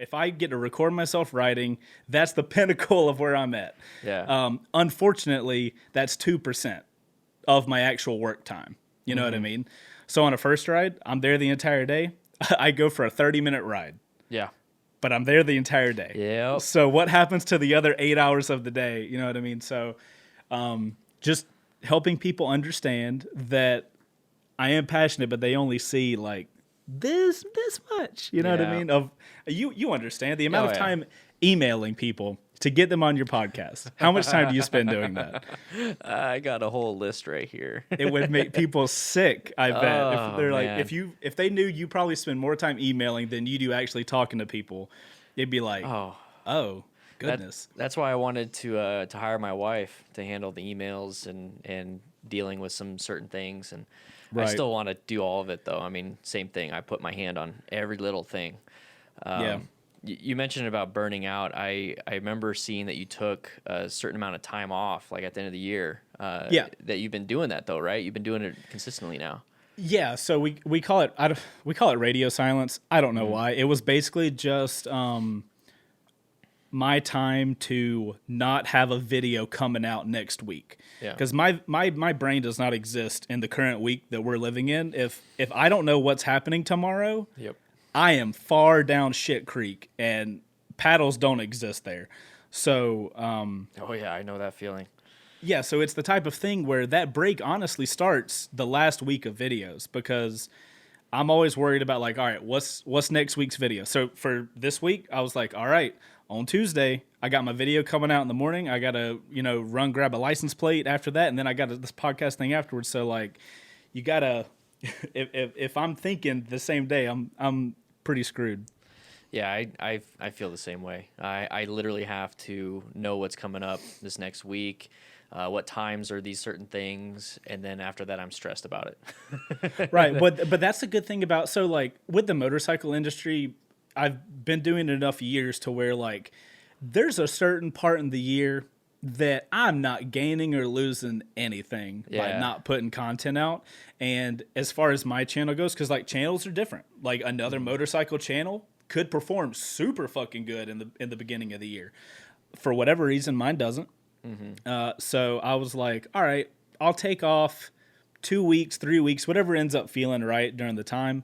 If I get to record myself writing, that's the pinnacle of where I'm at. Yeah. Unfortunately, that's 2% of my actual work time. You know what I mean? So on a first ride, I'm there the entire day. I go for a 30-minute ride, Yeah. but I'm there the entire day. Yep. So what happens to the other 8 hours of the day? You know what I mean? So just helping people understand that I am passionate, but they only see like this much. You know what I Yeah. mean? Of you understand the amount Oh, of yeah. time emailing people to get them on your podcast. How much time do you spend doing that? I got a whole list right here. It would make people sick, I bet. If they're like, man. if they knew you probably spend more time emailing than you do actually talking to people, it'd be like, Oh, oh goodness. that's why I wanted to hire my wife to handle the emails and dealing with some certain things. And I Right. still want to do all of it, though. I mean, same thing. I put my hand on every little thing. Yeah. You mentioned about burning out. I remember seeing that you took a certain amount of time off, like at the end of the year. Yeah. That you've been doing that, though, right? You've been doing it consistently now. Yeah, so we call it we call it radio silence. I don't know why. It was basically just my time to not have a video coming out next week. Yeah. Because my brain does not exist in the current week that we're living in. If I don't know what's happening tomorrow, Yep. I am far down shit creek and paddles don't exist there. So Oh, yeah, I know that feeling. yeah, so it's the type of thing where that break honestly starts the last week of videos because I'm always worried about like, all right, what's next week's video? So for this week, I was like, all right, on Tuesday, I got my video coming out in the morning. I got to, run grab a license plate after that, and then I got this podcast thing afterwards. So like, you gotta, if I'm thinking the same day, I'm pretty screwed. Yeah, I feel the same way. I literally have to know what's coming up this next week, what times are these certain things, and then after that, I'm stressed about it. Right, but that's the good thing about so like with the motorcycle industry, I've been doing it enough years to where like there's a certain part in the year that I'm not gaining or losing anything by Yeah. not putting content out. And as far as my channel goes, because like channels are different. Like another motorcycle channel could perform super fucking good in the beginning of the year. For whatever reason, mine doesn't. So I was like, all right, I'll take off 2 weeks, 3 weeks, whatever ends up feeling right during the time.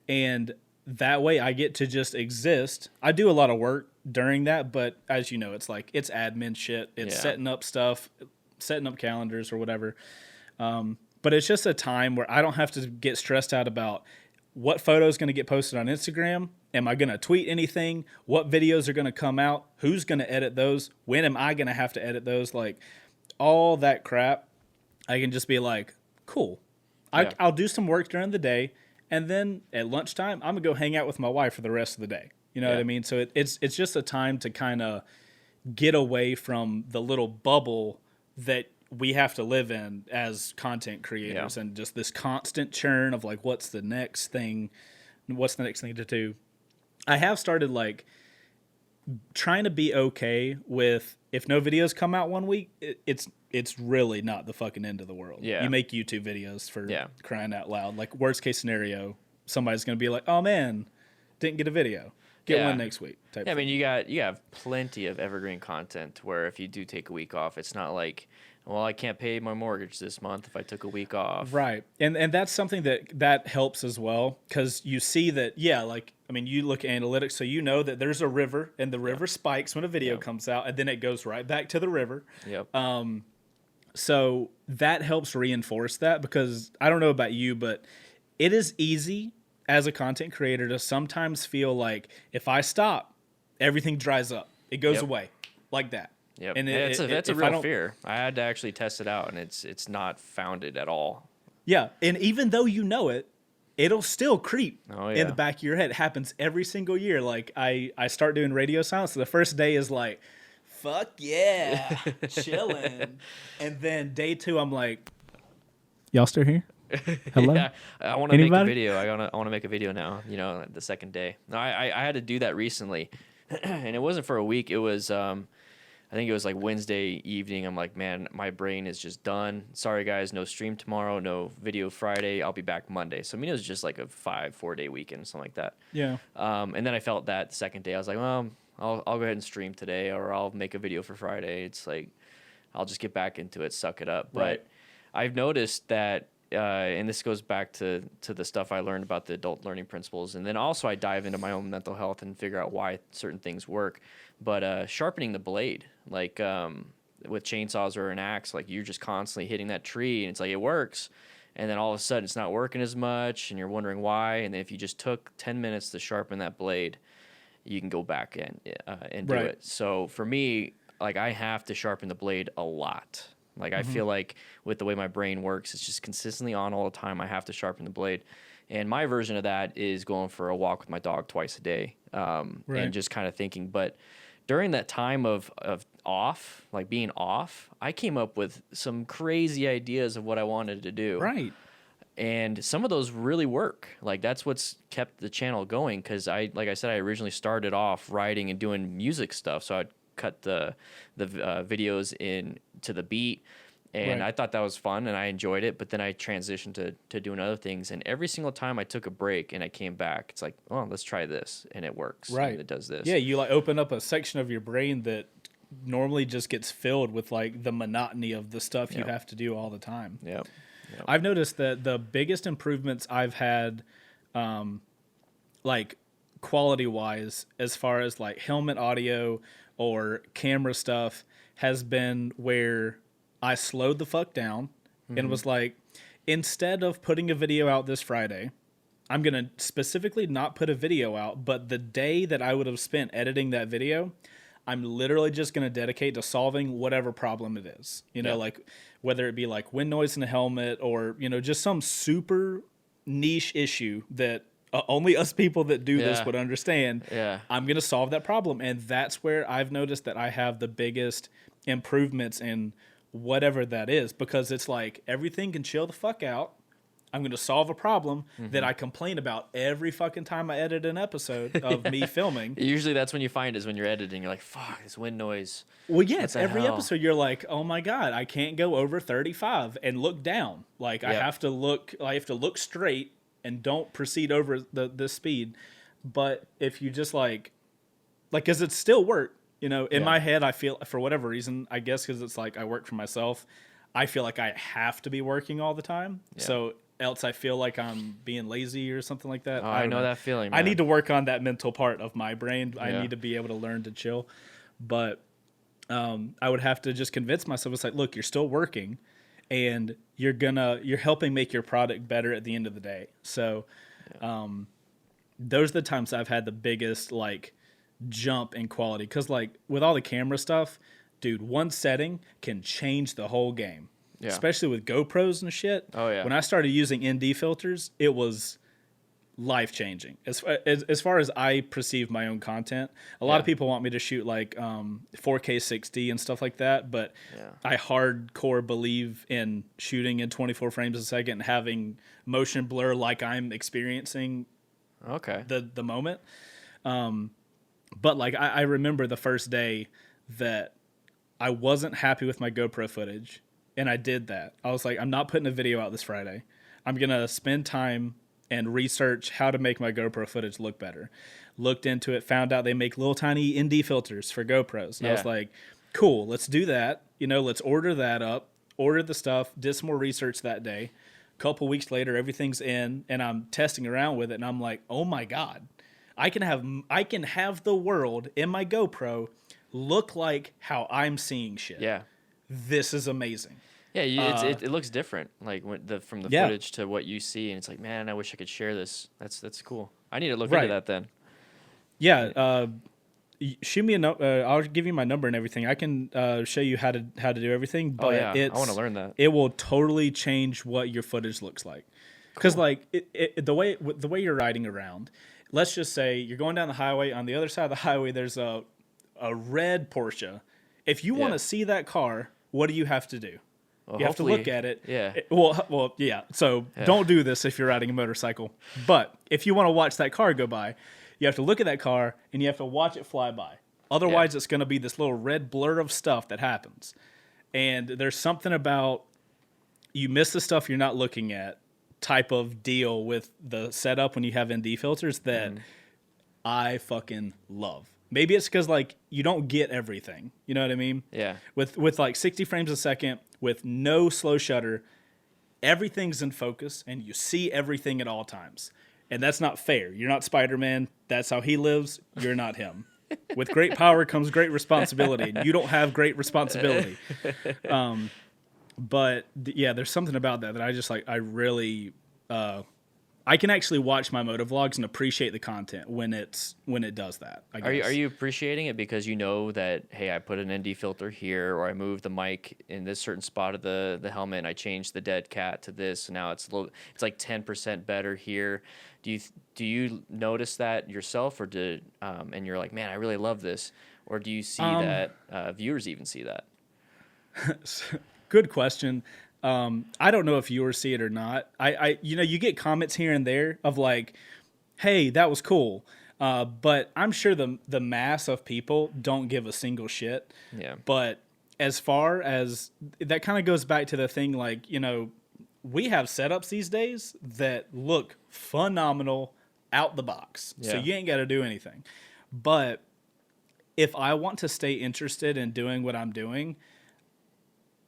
And that way I get to just exist. I do a lot of work during that, but as you know, it's like, it's admin shit. It's Yeah. setting up stuff, setting up calendars or whatever. But it's just a time where I don't have to get stressed out about what photo is going to get posted on Instagram. Am I going to tweet anything? What videos are going to come out? Who's going to edit those? When am I going to have to edit those? Like all that crap, I can just be like, cool. Yeah. I'll do some work during the day. And then at lunchtime, I'm going to go hang out with my wife for the rest of the day. You know what I mean? So it's just a time to kind of get away from the little bubble that we have to live in as content creators and just this constant churn of like, what's the next thing? What's the next thing to do? I have started like trying to be okay with if no videos come out one week, it's really not the fucking end of the world. Yeah. You make YouTube videos for Yeah. crying out loud. Like worst case scenario, somebody's going to be like, oh man, didn't get a video. Get Yeah. one next week. Type Yeah, I thing. mean, you have plenty of evergreen content where if you do take a week off, it's not like, well, I can't pay my mortgage this month if I took a week off. Right. And that's something that helps as well because you see that, like, I mean, you look at analytics, so you know that there's a river and the river spikes when a video comes out and then it goes right back to the river. Yep. So that helps reinforce that because I don't know about you, but it is easy as a content creator to sometimes feel like if I stop, everything dries up. It goes away like that. Yep. And That's a if I real don't- fear. I had to actually test it out, and it's not founded at all. Yeah, and even though you know it, it'll still creep Oh, in yeah. the back of your head. It happens every single year. Like I start doing radio silence. So the first day is like, fuck yeah, chilling. And then day 2, I'm like, y'all still here? Hello? Yeah, I want to make a Anybody? video. I want to make a video now. You know, the second day. No, I had to do that recently, and it wasn't for a week. It was I think it was like Wednesday evening. I'm like, man, my brain is just done. Sorry guys, no stream tomorrow, no video Friday. I'll be back Monday. So I mean, it was just like a 4 day weekend, something like that. Yeah. And then I felt that the second day. I was like, well, I'll go ahead and stream today, or I'll make a video for Friday. It's like, I'll just get back into it, suck it up. Right. But I've noticed that, and this goes back to the stuff I learned about the adult learning principles, and then also I dive into my own mental health and figure out why certain things work. But sharpening the blade, like with chainsaws or an axe, like you're just constantly hitting that tree, and it's like it works, and then all of a sudden it's not working as much, and you're wondering why. And then if you just took 10 minutes to sharpen that blade, you can go back and do it. So for me, like I have to sharpen the blade a lot. Like I feel like with the way my brain works, it's just consistently on all the time. I have to sharpen the blade. And my version of that is going for a walk with my dog twice a day, and just kind of thinking. But during that time of off, like being off, I came up with some crazy ideas of what I wanted to do. Right. And some of those really work. Like that's what's kept the channel going. Because like I said, I originally started off writing and doing music stuff. So I'd cut the videos in to the beat, and I thought that was fun and I enjoyed it. But then I transitioned to doing other things, and every single time I took a break and I came back, it's like, oh, let's try this, and it works. Right. And it does this. Yeah, you like open up a section of your brain that normally just gets filled with like the monotony of the stuff you have to do all the time. Yep. I've noticed that the biggest improvements I've had, like quality wise, as far as like helmet audio or camera stuff, has been where I slowed the fuck down and was like, instead of putting a video out this Friday, I'm going to specifically not put a video out, but the day that I would have spent editing that video, I'm literally just going to dedicate to solving whatever problem it is. You know, like whether it be like wind noise in the helmet or, you know, just some super niche issue that only us people that do this would understand. I'm going to solve that problem. And that's where I've noticed that I have the biggest improvements in whatever that is, because it's like everything can chill the fuck out. I'm going to solve a problem that I complain about every fucking time I edit an episode of me filming. Usually that's when you find is when you're editing. You're like, fuck, this wind noise. Well, yeah, it's every episode you're like, oh my God, I can't go over 35 and look down. Like I have to look straight and don't proceed over the speed. But if you just like, cause it's still work, you know, in my head, I feel for whatever reason, I guess cause it's like I work for myself, I feel like I have to be working all the time. So else I feel like I'm being lazy or something like that. Oh, I know that feeling, man. I need to work on that mental part of my brain. I need to be able to learn to chill. But I would have to just convince myself, it's like, look, you're still working and you're helping make your product better at the end of the day. So those are the times I've had the biggest like jump in quality. Cause like with all the camera stuff, dude, one setting can change the whole game. Yeah. Especially with GoPros and shit. Oh yeah. When I started using ND filters, it was life changing. As far as I perceive my own content, a lot of people want me to shoot like 4K 60 and stuff like that, but I hardcore believe in shooting in 24 frames a second and having motion blur like I'm experiencing the moment. But like I remember the first day that I wasn't happy with my GoPro footage. And I did that. I was like, I'm not putting a video out this Friday. I'm going to spend time and research how to make my GoPro footage look better. Looked into it, found out they make little tiny ND filters for GoPros. And I was like, cool, let's do that. You know, let's order that up, order the stuff, did some more research that day. A couple weeks later, everything's in, and I'm testing around with it. And I'm like, oh my God, I can have the world in my GoPro look like how I'm seeing shit. Yeah. This is amazing. Yeah, it looks different, like from the footage to what you see, and it's like, man, I wish I could share this. That's cool. I need to look into that then. Yeah, shoot me a note. I'll give you my number and everything. I can show you how to do everything. But I want to learn that. It will totally change what your footage looks like, because like the way you're riding around. Let's just say you're going down the highway. On the other side of the highway, there's a red Porsche. If you want to see that car, what do you have to do? Well, you have to look at it. Yeah. Well, yeah. So don't do this if you're riding a motorcycle. But if you want to watch that car go by, you have to look at that car and you have to watch it fly by. Otherwise, it's going to be this little red blur of stuff that happens. And there's something about you miss the stuff you're not looking at type of deal with the setup when you have ND filters that I fucking love. Maybe it's because like you don't get everything. You know what I mean? Yeah. With like 60 frames a second, with no slow shutter, everything's in focus and you see everything at all times. And that's not fair. You're not Spider-Man. That's how he lives. You're not him. With great power comes great responsibility. And you don't have great responsibility. But yeah, there's something about that I just like. I really, I can actually watch my motovlogs and appreciate the content when it does that. I guess. Are you appreciating it because you know that, hey, I put an ND filter here, or I moved the mic in this certain spot of the helmet, and I changed the dead cat to this, and now it's it's like 10% better here. Do you notice that yourself, or and you're like, man, I really love this, or do you see that viewers even see that? Good question. I don't know if viewers see it or not. You get comments here and there of like, hey, that was cool. But I'm sure the mass of people don't give a single shit. Yeah. But as far as that kind of goes back to the thing, like, we have setups these days that look phenomenal out the box. Yeah. So you ain't got to do anything. But if I want to stay interested in doing what I'm doing,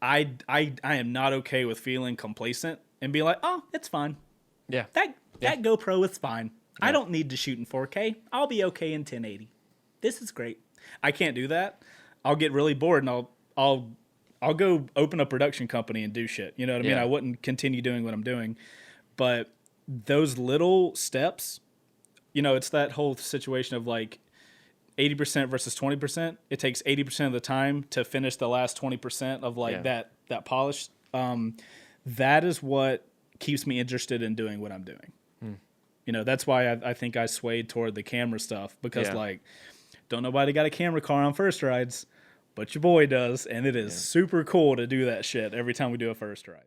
I am not okay with feeling complacent and be like, oh, it's fine. Yeah. That GoPro is fine. Yeah. I don't need to shoot in 4K. I'll be okay in 1080. This is great. I can't do that. I'll get really bored and I'll go open a production company and do shit. You know what I mean? I wouldn't continue doing what I'm doing. But those little steps, it's that whole situation of like 80% versus 20%. It takes 80% of the time to finish the last 20% of like that polish. That is what keeps me interested in doing what I'm doing. That's why I think I swayed toward the camera stuff because like, don't nobody got a camera car on first rides, but your boy does. And it is super cool to do that shit every time we do a first ride.